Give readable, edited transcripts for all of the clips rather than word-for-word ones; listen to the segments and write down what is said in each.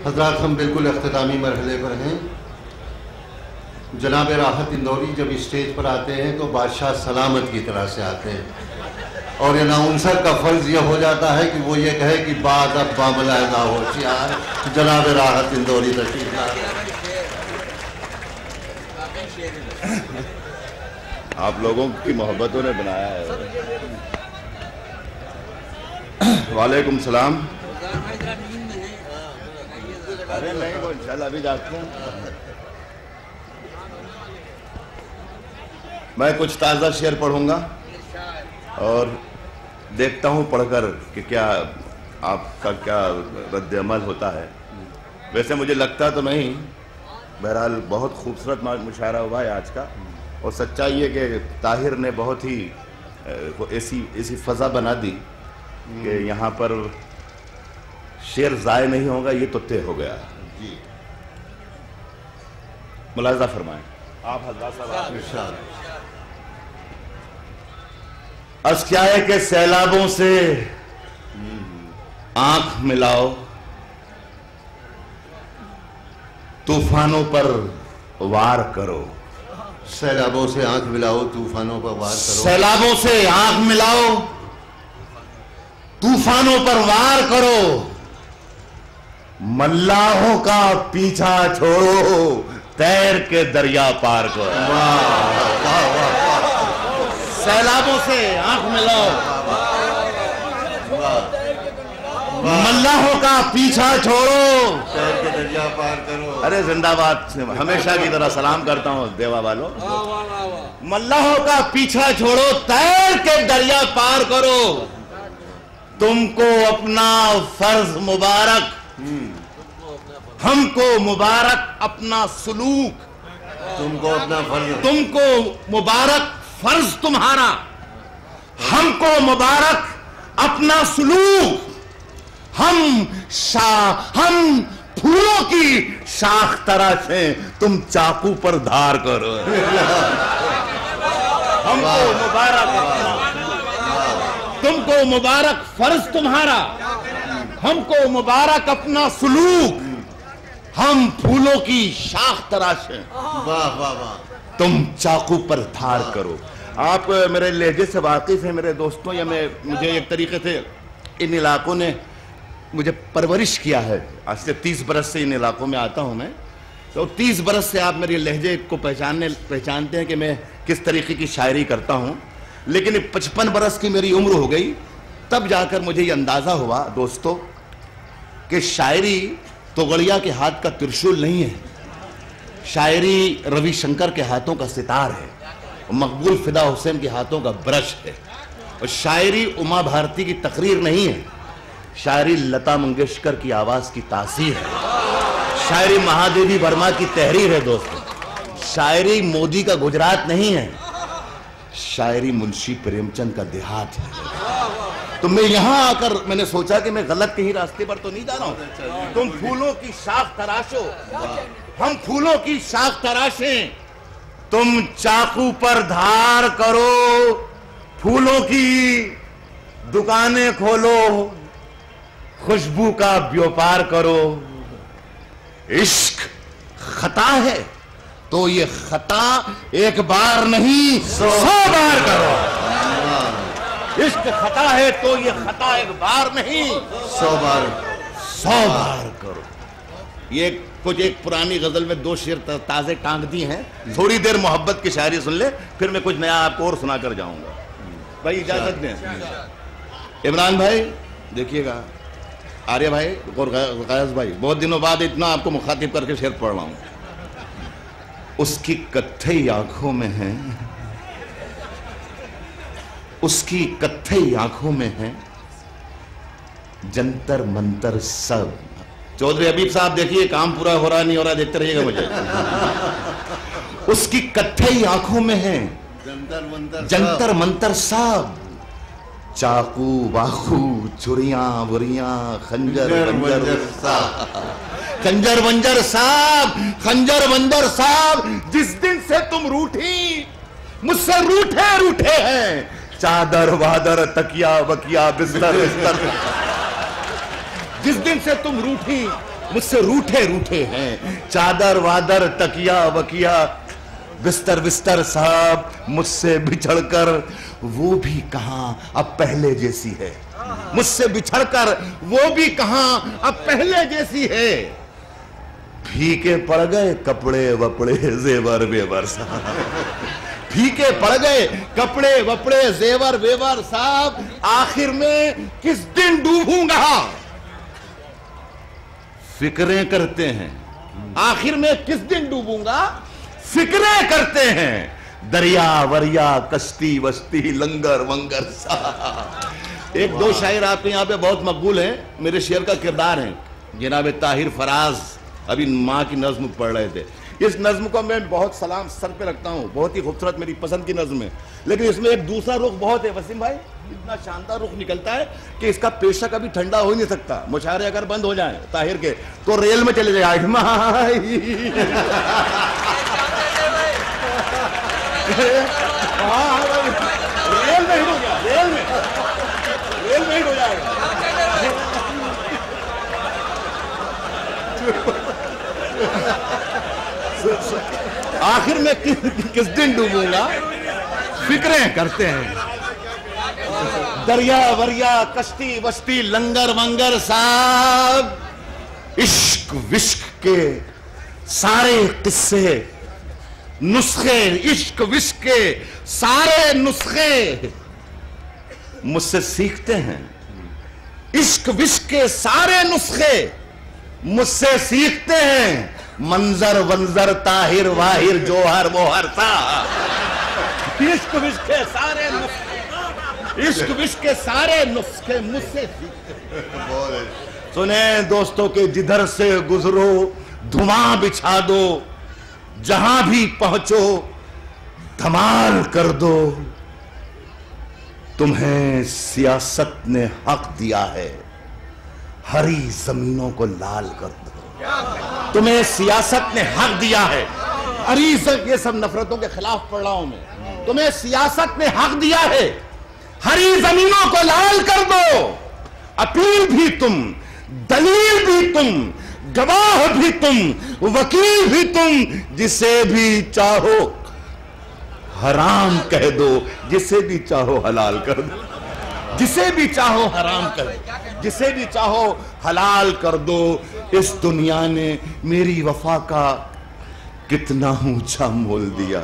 हज़रात, हम बिल्कुल इख्तितामी मरहले पर हैं। जनाब राहत इंदौरी जब स्टेज पर आते हैं तो बादशाह सलामत की तरह से आते हैं, और अनाउंसर का फर्ज यह हो जाता है कि वो ये कहे कि बाद अब मामला ना होशियार, जनाब राहत इंदौरी तशरीफ लाए। आप लोगों की मोहब्बतों ने बनाया है। वालेकुम सलाम। अरे नहीं, वो इंशाल्लाह अभी जाते हैं। मैं कुछ ताज़ा शेर पढ़ूंगा और देखता हूँ पढ़कर कि क्या आपका क्या रद्द अमल होता है। वैसे मुझे लगता तो नहीं, बहरहाल बहुत खूबसूरत मुशायरा हुआ है आज का, और सच्चाई है कि ताहिर ने बहुत ही ऐसी फ़ज़ा बना दी कि यहाँ पर शेर ज़ाय नहीं होगा, ये तो तय हो गया जी। मुलाज़ा फरमाएं आप हज़रत साहब। अर्ज़ क्या है कि सैलाबों से आंख मिलाओ, तूफानों पर वार करो। सैलाबों से आंख मिलाओ, तूफानों पर वार करो। सैलाबों से आंख मिलाओ, तूफानों पर वार करो। मल्लाहों का पीछा छोड़ो, तैर के दरिया पार करो। सैलाबों से आंख मिलाओ, मल्लाहों का पीछा छोड़ो, तैर के दरिया पार करो। अरे जिंदाबाद, हमेशा की तरह सलाम करता हूँ देवा वालों। मल्लाहों का पीछा छोड़ो, तैर के दरिया पार करो। तुमको अपना फर्ज मुबारक, हमको मुबारक अपना सुलूक। तुमको अपना फर्ज, तुमको मुबारक फर्ज तुम्हारा, हमको मुबारक अपना सुलूक। हम फूलों की शाख तराशें, तुम चाकू पर धार करो। हमको मुबारक, तुमको मुबारक फर्ज तुम्हारा, हमको मुबारक अपना सुलूक। हम फूलों की शाख तराशें, वाह वाह वाह, तुम चाकू पर धार करो। आप मेरे लहजे से वाकिफ हैं मेरे दोस्तों, या मुझे एक तरीके से इन इलाकों ने मुझे परवरिश किया है। आज से 30 बरस से इन इलाकों में आता हूं मैं, तो 30 बरस से आप मेरे लहजे को पहचानते हैं कि मैं किस तरीके की शायरी करता हूं। लेकिन 55 बरस की मेरी उम्र हो गई, तब जाकर मुझे ये अंदाज़ा हुआ दोस्तों कि शायरी तोगड़िया के हाथ का त्रिशूल नहीं है, शायरी रविशंकर के हाथों का सितार है, मकबूल फिदा हुसैन के हाथों का ब्रश है। और शायरी उमा भारती की तकरीर नहीं है, शायरी लता मंगेशकर की आवाज़ की तासीर है, शायरी महादेवी वर्मा की तहरीर है दोस्तों। शायरी मोदी का गुजरात नहीं है, शायरी मुंशी प्रेमचंद का देहात है। तो मैं यहां आकर मैंने सोचा कि मैं गलत कहीं रास्ते पर तो नहीं जा रहा हूं। तुम फूलों की शाख तराशो, हम फूलों की शाख तराशें, तुम चाकू पर धार करो। फूलों की दुकानें खोलो, खुशबू का व्यापार करो। इश्क खता है तो ये खता एक बार नहीं 100 बार करो। इश्क खता है तो ये खता एक बार नहीं 100 बार करो। ये कुछ एक पुरानी गजल में 2 शेर ताजे टांग दी हैं। थोड़ी देर मोहब्बत की शायरी सुन ले, फिर मैं कुछ नया आपको और सुना कर जाऊंगा। भाई इजाजत दें। इमरान भाई देखिएगा, आर्य भाई और गयास भाई, बहुत दिनों बाद इतना आपको मुखातिब करके शेर पढ़ रहा हूं। उसकी कत्थई आंखों में है, उसकी कत्थई आंखों में है जंतर मंतर सब। चौधरी हबीब साहब देखिए, काम पूरा हो रहा नहीं हो रहा, देखते रहिएगा मुझे। उसकी कत्थई आंखों में है जंतर मंतर सब। चाकू बाकू छुरियां बुरियां खंजर वंजर साहब, खंजर वंजर साहब। जिस दिन से तुम रूठी, मुझसे रूठे हैं, चादर वादर तकिया बकिया बिस्तर। जिस दिन से तुम रूठी, मुझसे रूठे रूठे हैं। चादर वादर तकिया वकिया बिस्तर बिस्तर साहब मुझसे बिछड़कर वो भी कहां अब पहले जैसी है। मुझसे बिछड़कर वो भी कहां अब पहले जैसी है। फीके पड़ गए कपड़े वपड़े जेवर वेवर साहब, फीके पड़ गए कपड़े वपड़े जेवर वेवर साहब, आखिर में किस दिन डूबूंगा। फिक्रें करते हैं, आखिर में किस दिन डूबूंगा, फिक्रें करते हैं। दरिया वरिया कश्ती वस्ती लंगर वंगर साहब। एक दो शायर आपके यहाँ पे बहुत मकबूल हैं, मेरे शेर का किरदार है जनाब ताहिर फराज, अभी माँ की नज्म पढ़ रहे थे। इस नज्म को मैं बहुत सलाम सर पे रखता हूँ, बहुत ही खूबसूरत मेरी पसंद की नज्म है, लेकिन इसमें एक दूसरा रुख बहुत है वसीम भाई, इतना शानदार रुख निकलता है कि इसका पेशा कभी ठंडा हो ही नहीं सकता। मुशायरे अगर बंद हो जाए ताहिर के तो रेल में चले जाए। रेल में हिट हो गया, रेल में हिट हो जाएगा। आखिर में किस दिन डूबूंगा, फिक्रें करते हैं। दरिया वरिया कश्ती वस्ती लंगर वंगर साहब, इश्क विश्क के सारे किस्से नुस्खे, इश्क विश्क के सारे नुस्खे मुझसे सीखते हैं। इश्क विश्क के सारे नुस्खे मुझसे सीखते हैं। मंजर वंजर ताहिर वाहिर जोहर मोहर सा, इश्क विश्क के सारे नुस्खे, इश्क विश्क के सारे नुस्खे मुझसे सीखते हैं। सुने दोस्तों के जिधर से गुजरो धुआं बिछा दो, जहां भी पहुंचो धमाल कर दो। तुम्हें सियासत ने हक दिया है, हरी जमीनों को लाल कर दो। तुम्हें सियासत ने हक दिया है, अरे ये सब नफरतों के खिलाफ पढ़ रहा हूं मैं। तुम्हें सियासत ने हक दिया है, हरी जमीनों को लाल कर दो। अपील भी तुम, दलील भी तुम, गवाह भी तुम, वकील भी तुम, जिसे भी चाहो हराम कह दो, जिसे भी चाहो हलाल कर दो। जिसे भी चाहो हराम कर दो, जिसे भी चाहो हलाल कर दो। इस दुनिया ने मेरी वफा का कितना ऊंचा मोल दिया,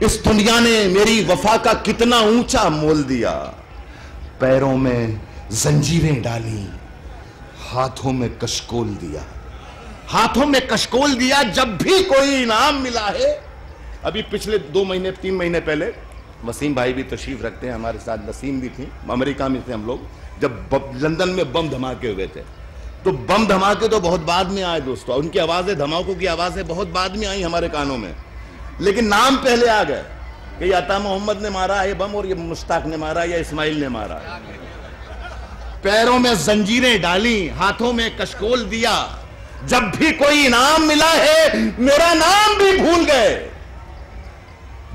इस दुनिया ने मेरी वफा का कितना ऊंचा मोल दिया। पैरों में जंजीरें डाली, हाथों में कशकोल दिया, हाथों में कशकोल दिया। जब भी कोई इनाम मिला है, अभी पिछले 2 महीने 3 महीने पहले वसीम भाई भी तशरीफ रखते हैं हमारे साथ, नसीम भी थी, अमेरिका में थे हम लोग, जब लंदन में बम धमाके हुए थे। तो बम धमाके तो बहुत बाद में आए दोस्तों, उनकी आवाजें, धमाकों की आवाजें बहुत बाद में आई हमारे कानों में, लेकिन नाम पहले आ गए कि या अता मोहम्मद ने मारा है बम, और ये मुश्ताक ने मारा या इस्माइल ने मारा। पैरों में जंजीरें डाली, हाथों में कशकोल दिया। जब भी कोई इनाम मिला है, मेरा नाम भी भूल गए।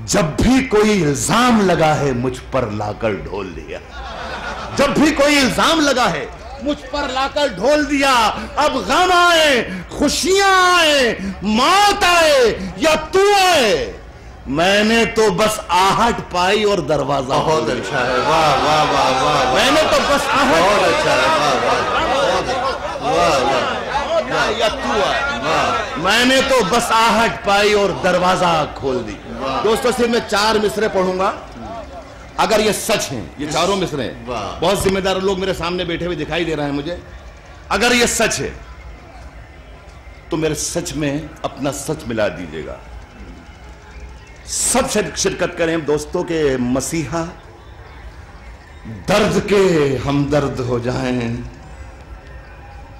जब भी कोई इल्जाम लगा है, मुझ पर लाकर ढोल दिया। जब भी कोई इल्जाम लगा है, मुझ पर लाकर ढोल दिया। अब गम आए, खुशियां आए, मौत आए या तू आए, मैंने तो बस आहट पाई और दरवाजा। बहुत अच्छा है, वाह वाह वाह वाह। मैंने तो बस आहट, बहुत अच्छा है, वाह वाह या तू आए, मैंने तो बस आहट पाई और दरवाजा खोल दी। दोस्तों सिर्फ मैं 4 मिसरे पढ़ूंगा, अगर ये सच हैं, ये चारों मिसरे, बहुत जिम्मेदार लोग मेरे सामने बैठे हुए दिखाई दे रहे हैं मुझे, अगर ये सच है तो मेरे सच में अपना सच मिला दीजिएगा। सब शिरकत करें दोस्तों के मसीहा दर्द के हमदर्द हो जाएं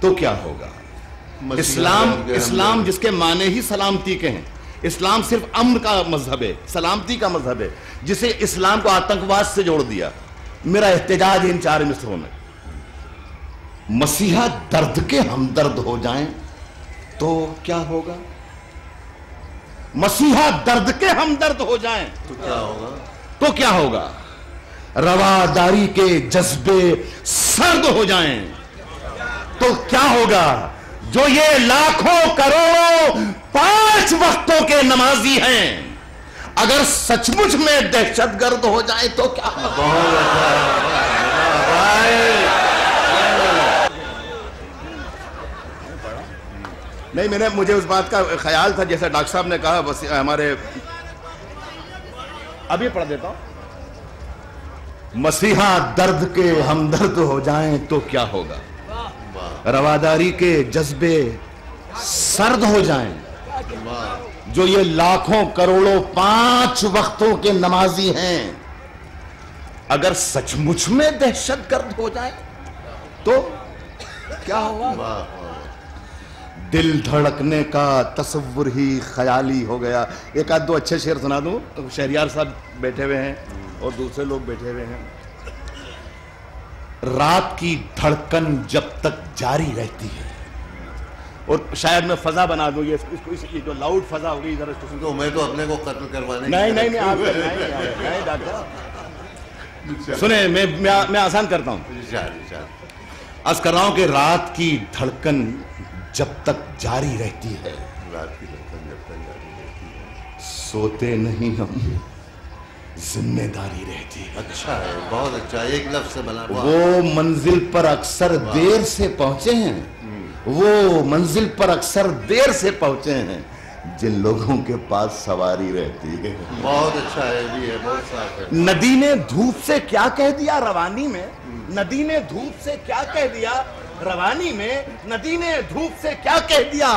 तो क्या होगा। इस्लाम जिसके माने ही सलामती के हैं, इस्लाम सिर्फ अमन का मजहब है, सलामती का मजहब है, जिसे इस्लाम को आतंकवाद से जोड़ दिया। मेरा एहतजाज इन 4 मिसरों में, मसीहा दर्द के हमदर्द हो जाएं तो क्या होगा। मसीहा दर्द के हमदर्द हो जाएं तो क्या होगा, तो क्या होगा। रवादारी के जज्बे सर्द हो जाएं तो क्या होगा? जो ये लाखों करोड़ों 5 वक्तों के नमाजी हैं, अगर सचमुच में दहशतगर्द हो जाए तो क्या होगा? बहुत नहीं, मुझे उस बात का ख्याल था, जैसा डॉक्टर साहब ने कहा, बस हमारे अभी पढ़ देता हूं। मसीहा दर्द के हमदर्द हो जाएं तो क्या होगा? रवादारी के जज्बे सर्द हो जाएं। जो ये लाखों करोड़ों 5 वक्तों के नमाजी हैं, अगर सचमुच में दहशतगर्द हो जाए तो क्या होगा? दिल धड़कने का तस्वुर ही ख्याली हो गया। एक आध दो अच्छे शेर सुना दूं। शहरियार साहब बैठे हुए हैं और दूसरे लोग बैठे हुए हैं। रात की धड़कन जब तक जारी रहती है, और शायद मैं फजा बना दूं, ये जो लाउड फजा होगी इधर तो मैं तो अपने को कत्ल करवाने नहीं आप नहीं डॉक्टर सुने, मैं आसान करता हूं। अर्ज कर रहा हूं कि रात की धड़कन जब तक जारी रहती है, रात की धड़कन जब तक जारी रहती है, सोते नहीं हम, जिम्मेदारी रहती है। अच्छा है, बहुत अच्छा, एक लफ्ज से बना। वो मंजिल पर अक्सर देर से पहुंचे हैं, वो मंजिल पर अक्सर देर से पहुंचे हैं जिन लोगों के पास सवारी रहती है। बहुत अच्छा है, भी है, बहुत साफ है। नदी ने धूप से क्या कह दिया रवानी में? नदी ने धूप से क्या कह दिया रवानी में? नदी ने धूप से क्या कह दिया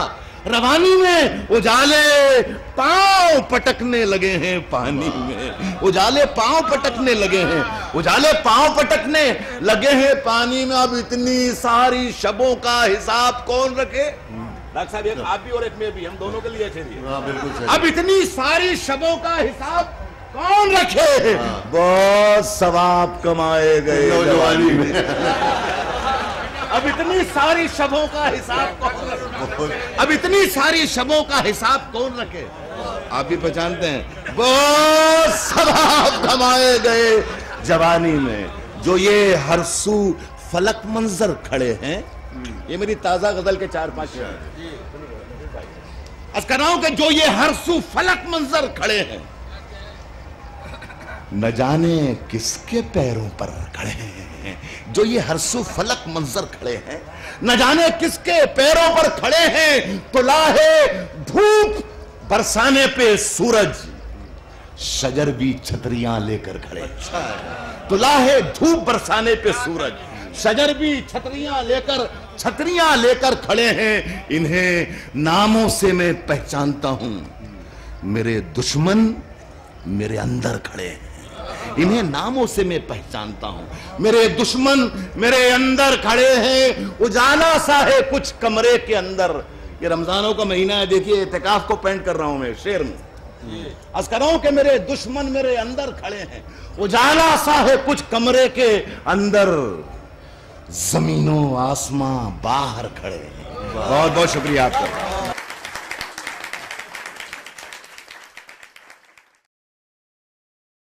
रवानी में? उजाले पांव पटकने लगे हैं पानी में, उजाले पांव पटकने लगे हैं, उजाले पांव पटकने लगे हैं पानी में। अब इतनी सारी शबों का हिसाब कौन रखे? डॉक्टर साहब, एक आप भी और एक मैं भी, हम दोनों के लिए बिल्कुल सही। अब इतनी सारी शबों का हिसाब कौन रखे? बहुत सवाब कमाए गए नौजवानी में। अब इतनी सारी शबों का हिसाब कौन रखे? अब इतनी सारी शबों का हिसाब कौन रखे? आप भी पहचानते हैं, बहुत सवाब कमाए गए जवानी में। जो ये हरसू फलक मंजर खड़े हैं, ये मेरी ताजा गजल के 4-5 शेर अस्कराओं के। जो ये हरसू फलक मंजर खड़े हैं, न जाने किसके पैरों पर खड़े हैं। जो ये हरसू फलक मंजर खड़े हैं, न जाने किसके पैरों पर खड़े हैं। तुलाहे धूप बरसाने पे सूरज, शजर भी छतरियां लेकर खड़े। अच्छा है। तुलाहे धूप बरसाने पे सूरज, शजर भी छतरियां लेकर खड़े हैं। इन्हें नामों से मैं पहचानता हूं, मेरे दुश्मन मेरे अंदर खड़े हैं। इन्हें नामों से मैं पहचानता हूं, मेरे दुश्मन मेरे अंदर खड़े हैं। उजाला सा है कुछ कमरे के अंदर। ये रमजानों का महीना है, देखिए इत्तिकाफ को पेंट कर रहा हूं मैं शेर में। अस्करों के मेरे दुश्मन मेरे अंदर खड़े हैं, उजाला सा है कुछ कमरे के अंदर, जमीनों आसमां बाहर खड़े हैं। बहुत बहुत शुक्रिया आपका।